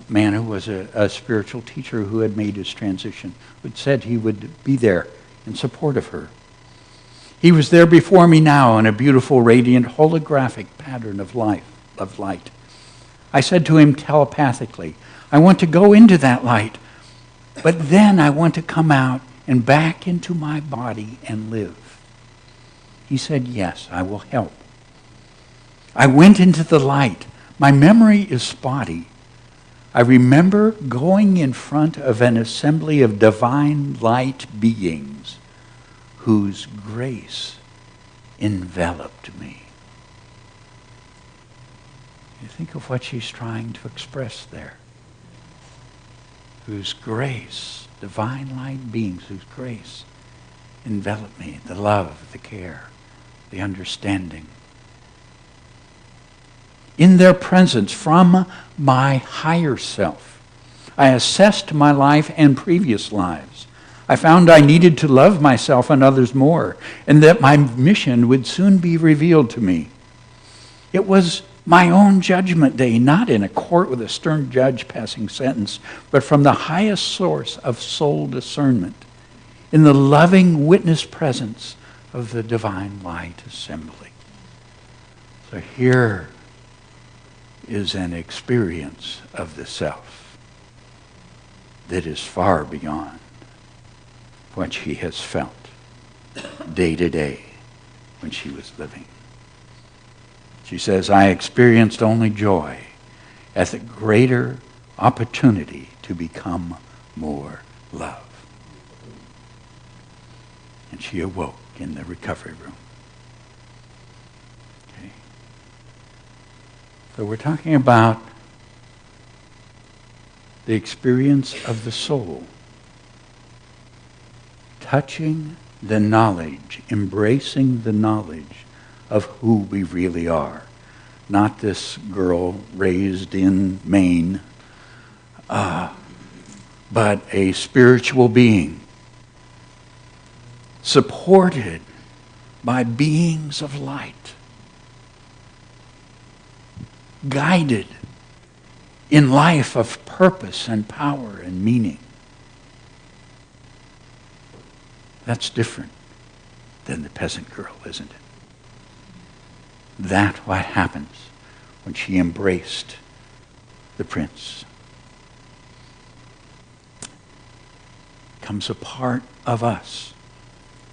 man who was a spiritual teacher who had made his transition, who had said he would be there in support of her. He was there before me now in a beautiful, radiant, holographic pattern of light. I said to him telepathically, I want to go into that light, but then I want to come out and back into my body and live. He said, yes, I will help. I went into the light. My memory is spotty. I remember going in front of an assembly of divine light beings whose grace enveloped me. You think of what she's trying to express there. Whose grace, divine light beings, whose grace enveloped me. The love, the care, the understanding. In their presence, from my higher self, I assessed my life and previous lives. I found I needed to love myself and others more, and that my mission would soon be revealed to me. It was my own judgment day, not in a court with a stern judge passing sentence, but from the highest source of soul discernment, in the loving witness presence of the divine light assembly. So here is an experience of the self that is far beyond what she has felt day to day when she was living. She says, I experienced only joy at the greater opportunity to become more love. And she awoke in the recovery room. Okay. So we're talking about the experience of the soul, touching the knowledge, embracing the knowledge of who we really are. Not this girl raised in Maine, but a spiritual being supported by beings of light, guided in life of purpose and power and meaning. That's different than the peasant girl, isn't it? That's what happens when she embraced the prince. Comes a part of us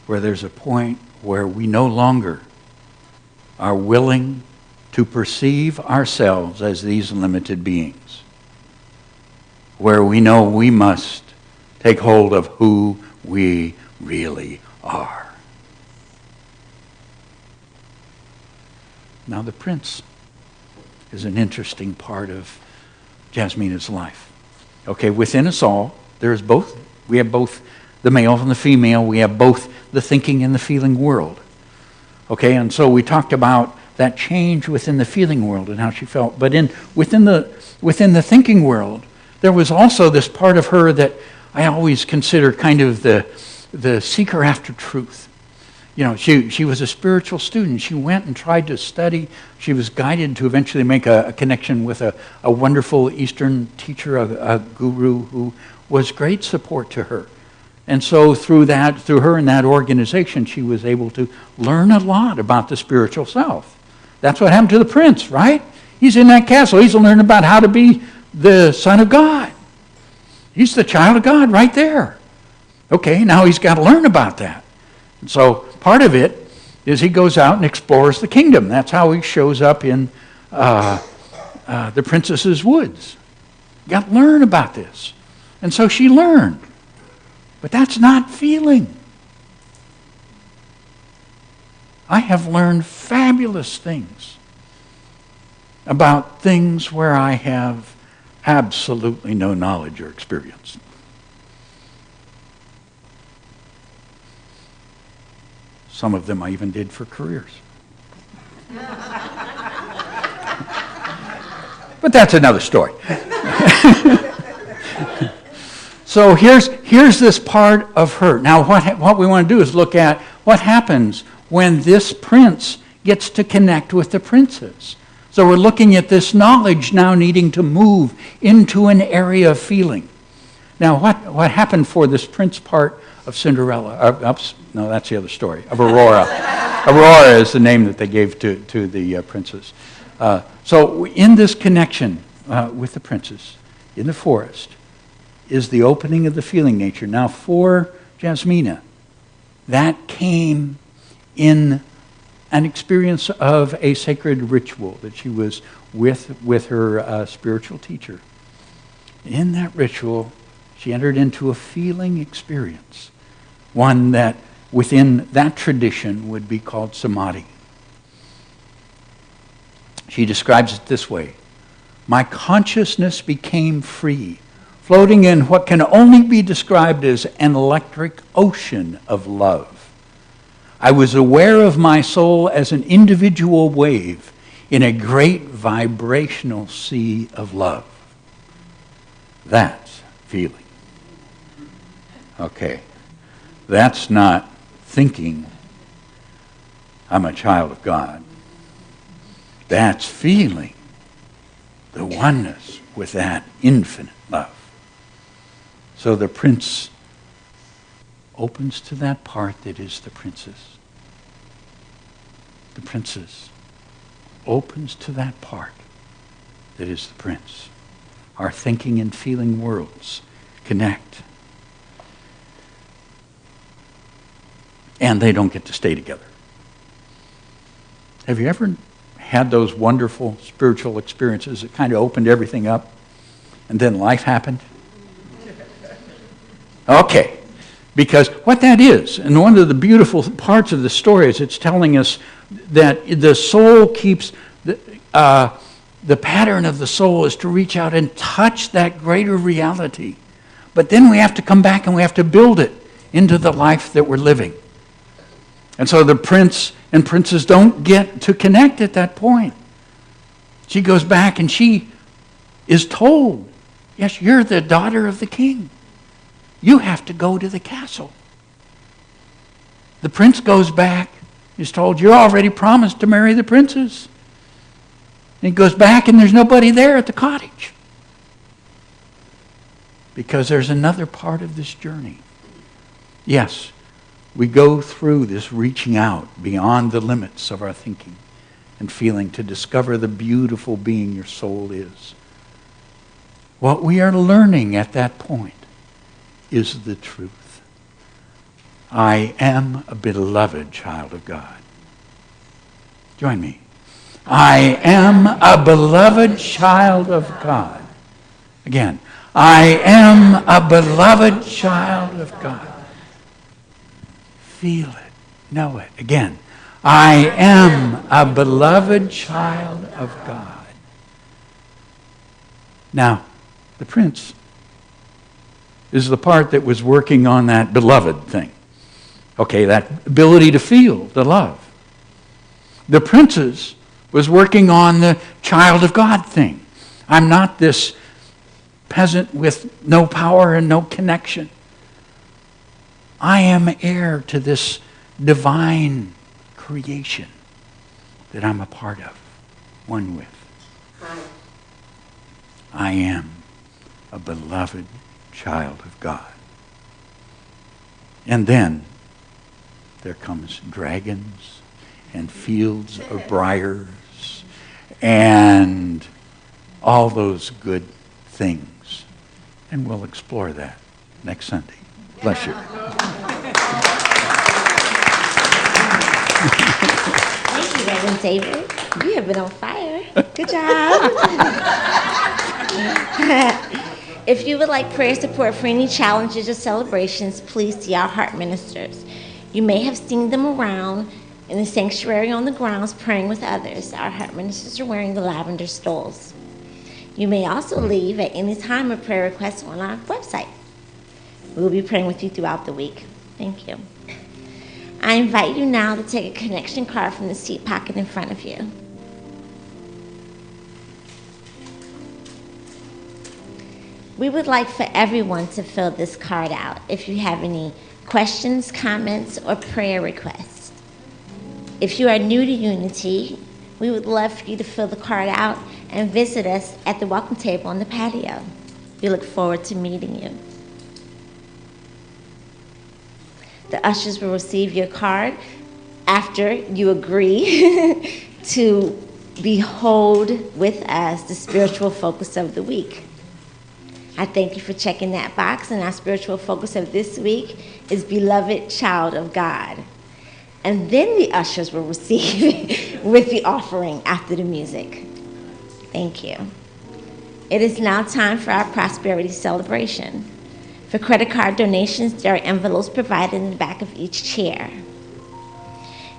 where there's a point where we no longer are willing to perceive ourselves as these limited beings, where we know we must take hold of who we really are. Now, the prince is an interesting part of Jasmina's life. Okay, within us all, there's both. We have both the male and the female. We have both the thinking and the feeling world. Okay, and so we talked about that change within the feeling world and how she felt. But within the thinking world, there was also this part of her that I always consider kind of the seeker after truth. You know, she was a spiritual student. She went and tried to study. She was guided to eventually make a connection with a wonderful Eastern teacher, a guru who was great support to her. And so through her and that organization, she was able to learn a lot about the spiritual self. That's what happened to the prince, right? He's in that castle. He's learning about how to be the son of God. He's the child of God right there. Okay, now he's got to learn about that. And so part of it is he goes out and explores the kingdom. That's how he shows up in the princess's woods. You got to learn about this. And so she learned. But that's not feeling. I have learned fabulous things about things where I have absolutely no knowledge or experience. Some of them I even did for careers. But that's another story. So here's this part of her. Now what we want to do is look at what happens when this prince gets to connect with the princess. So we're looking at this knowledge now needing to move into an area of feeling. Now what happened for this prince part of Cinderella? No, that's the other story, of Aurora. Aurora is the name that they gave to the princess. So in this connection with the princess in the forest is the opening of the feeling nature. Now for Jasmina, that came in an experience of a sacred ritual that she was with her spiritual teacher. In that ritual, she entered into a feeling experience, one that within that tradition would be called samadhi. She describes it this way: my consciousness became free, floating in what can only be described as an electric ocean of love. I was aware of my soul as an individual wave in a great vibrational sea of love. That's feeling. Okay. That's not thinking I'm a child of God. That's feeling the oneness with that infinite love. So the prince opens to that part that is the princess. The princess opens to that part that is the prince. Our thinking and feeling worlds connect. And they don't get to stay together. Have you ever had those wonderful spiritual experiences that kind of opened everything up and then life happened? Okay. Because what that is, and one of the beautiful parts of the story is it's telling us that the soul keeps, the pattern of the soul is to reach out and touch that greater reality. But then we have to come back and we have to build it into the life that we're living. And so the prince and princess don't get to connect at that point. She goes back and she is told, yes, you're the daughter of the king. You have to go to the castle. The prince goes back He's told, you're already promised to marry the princess. And he goes back and there's nobody there at the cottage. Because there's another part of this journey. Yes, we go through this reaching out beyond the limits of our thinking and feeling to discover the beautiful being your soul is. What we are learning at that point is the truth. I am a beloved child of God. Join me. I am a beloved child of God. Again, I am a beloved child of God. Feel it. Know it. Again, I am a beloved child of God. Now, the prince is the part that was working on that beloved thing. Okay, that ability to feel, the love. The princess was working on the child of God thing. I'm not this peasant with no power and no connection. I am heir to this divine creation that I'm a part of, one with. I am a beloved child of God. And then there comes dragons and fields of briars and all those good things. And we'll explore that next Sunday. Bless you. Thank you, Reverend David. You have been on fire. Good job. If you would like prayer support for any challenges or celebrations, please see our heart ministers. You may have seen them around in the sanctuary on the grounds praying with others. Our heart ministers are wearing the lavender stoles. You may also leave at any time a prayer request on our website. We will be praying with you throughout the week. Thank you. I invite you now to take a connection card from the seat pocket in front of you. We would like for everyone to fill this card out if you have any questions, comments, or prayer requests. If you are new to Unity, we would love for you to fill the card out and visit us at the welcome table on the patio. We look forward to meeting you. The ushers will receive your card after you agree to behold with us the spiritual focus of the week. I thank you for checking that box, and our spiritual focus of this week is beloved child of God. And then the ushers will receive with the offering after the music. Thank you. It is now time for our prosperity celebration. For credit card donations, there are envelopes provided in the back of each chair.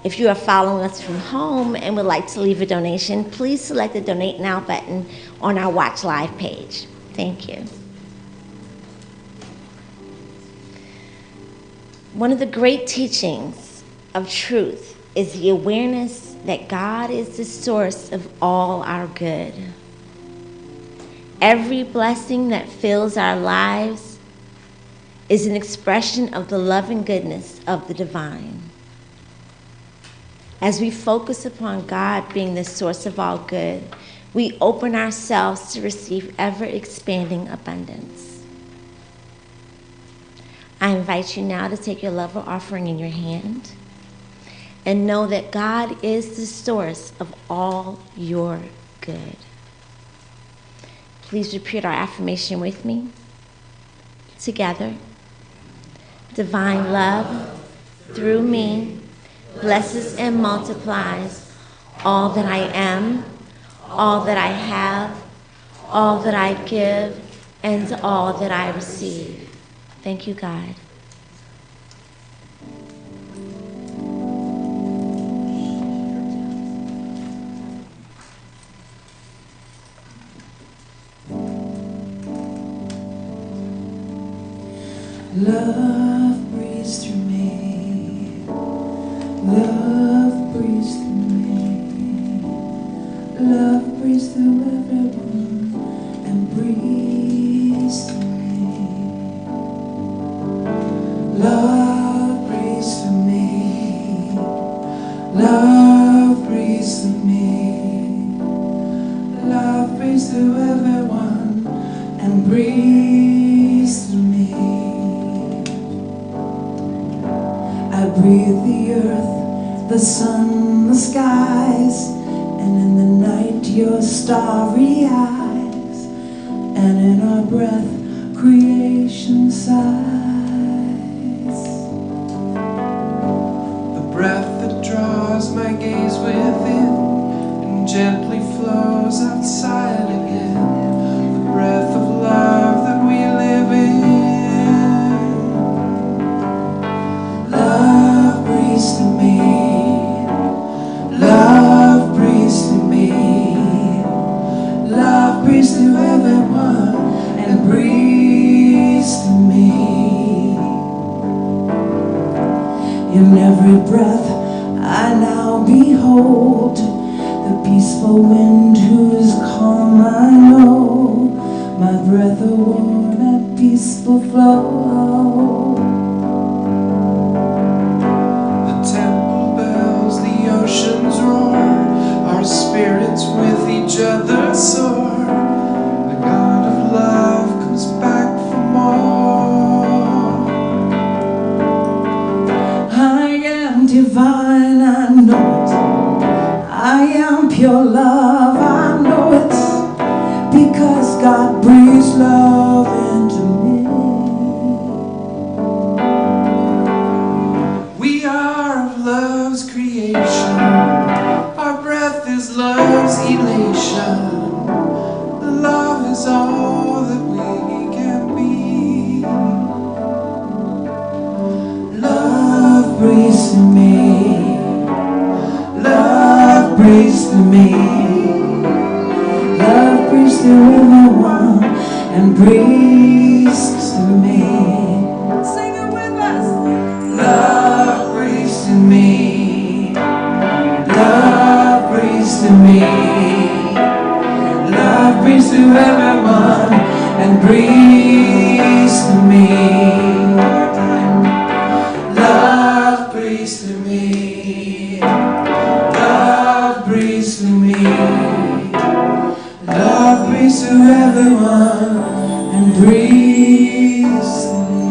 If you are following us from home and would like to leave a donation, please select the Donate Now button on our Watch Live page. Thank you. One of the great teachings of truth is the awareness that God is the source of all our good. Every blessing that fills our lives is an expression of the love and goodness of the divine. As we focus upon God being the source of all good, we open ourselves to receive ever-expanding abundance. I invite you now to take your love or offering in your hand and know that God is the source of all your good. Please repeat our affirmation with me. Together. Divine love through me blesses and multiplies all that I am, all that I have, all that I give, and all that I receive. Thank you, God. Love breathes through me. Love breathes through me. Love breathes through everyone and breathes through me. Love breathes through me. Love breathes through me. Love breathes through everyone and breathes through me. I breathe the earth, the sun, the skies, and in the night your starry eyes, and in our breath creation sighs. The breath that draws my gaze within and gently flows outside again, the breath of love that we live in. Love breathes through me. Love breathes through me. Love breathes through everyone and breathes through me. In every breath I now behold the peaceful wind whose calm I know, my breath a warm and peaceful flow. The temple bells, the oceans roar, our spirits with each other soar. The God of love comes back for more. I am divine, I know it. I am pure love, I know it. Because God breathes love into me. We are of love's creation. Our breath is love's elation. Love is all that we can be. Love breathes through me. Love breathes through me. Love breathes through everyone and breathes through me. Sing it with us. Love breathes through me. Love breathes through me. Love breathes through everyone and breathes through me. Love breathes through me. Love breathes through me. Love breathes through everyone and breathes through me.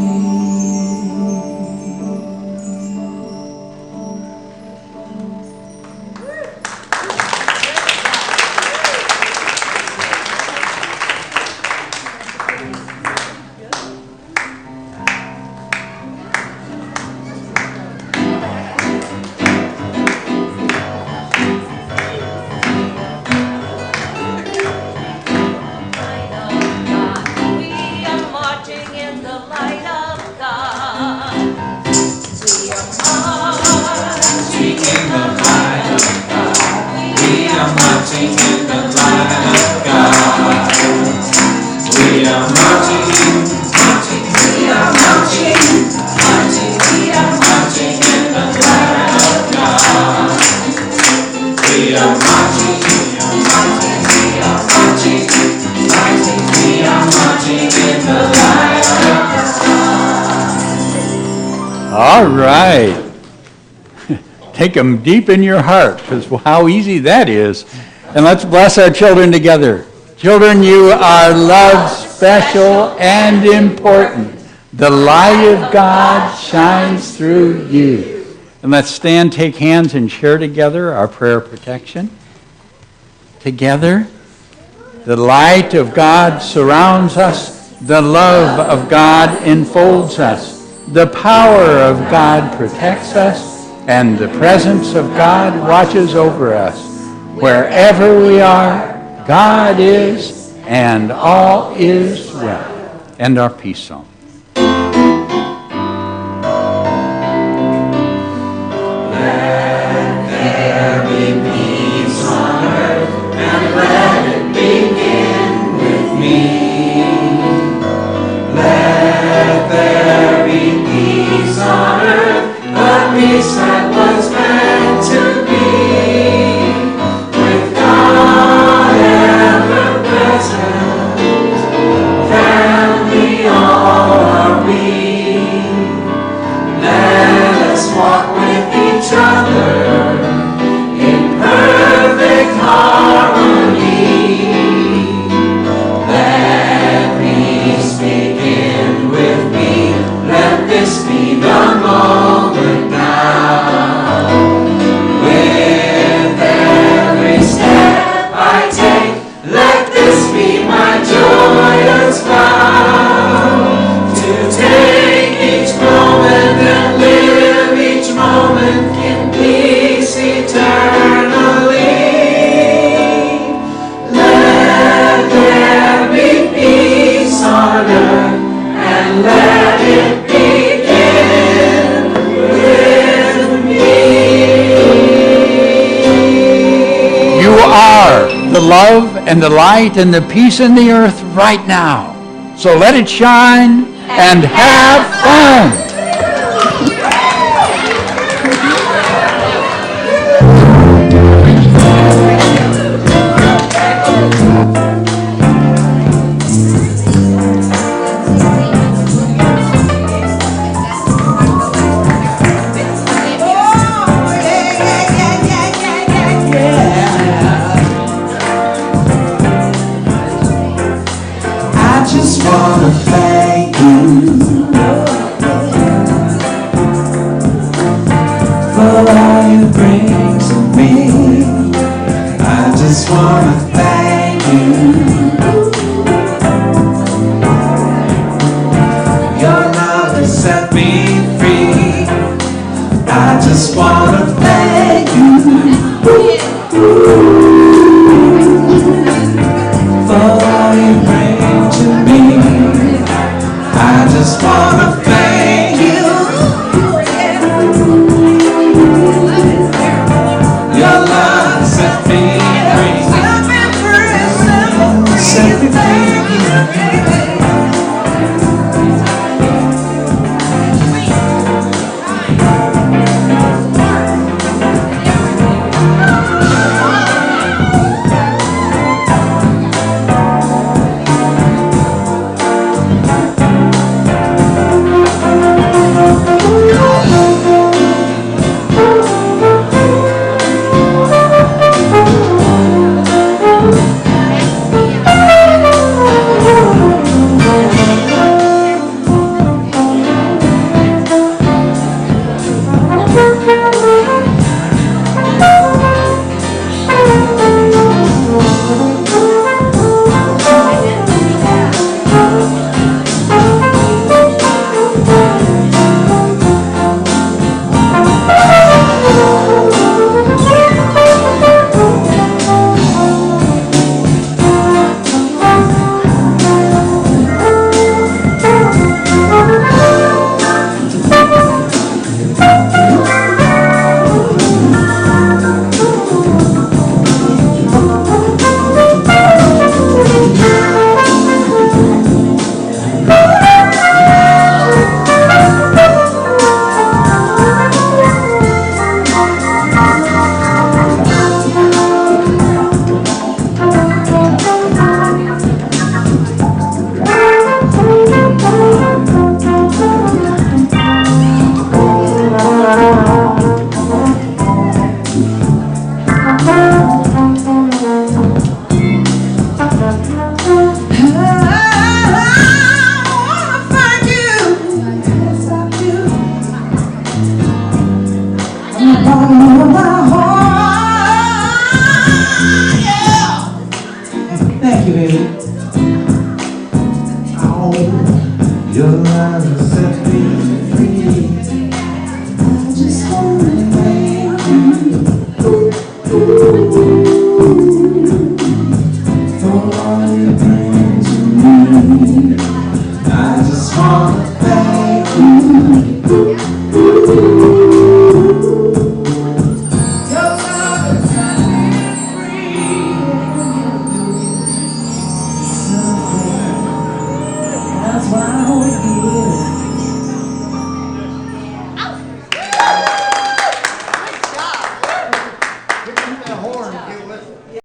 All right. Take them deep in your heart, because how easy that is. And let's bless our children together. Children, you are loved, special, and important. The light of God shines through you. And let's stand, take hands, and share together our prayer of protection. Together, the light of God surrounds us. The love of God enfolds us. The power of God protects us, and the presence of God watches over us. Wherever we are, God is, and all is well. And our peace song. Let there be peace on earth, and let it begin with me. Let there be peace on earth, the peace that was meant to be, with God ever present, family all the love and the light and the peace in the earth right now. So let it shine and have fun. I just wanna thank you for all you bring to me. I just wanna thank you. Your love has set me free. I just wanna thank you for all you bring to me. I just wanna thank you. Your love set me free. Set me free. Thank you, baby. Oh, your love has set me free. I just wanna thank you for all you bring to me. I just wanna thank you. Your love has set me free. That's why I always give.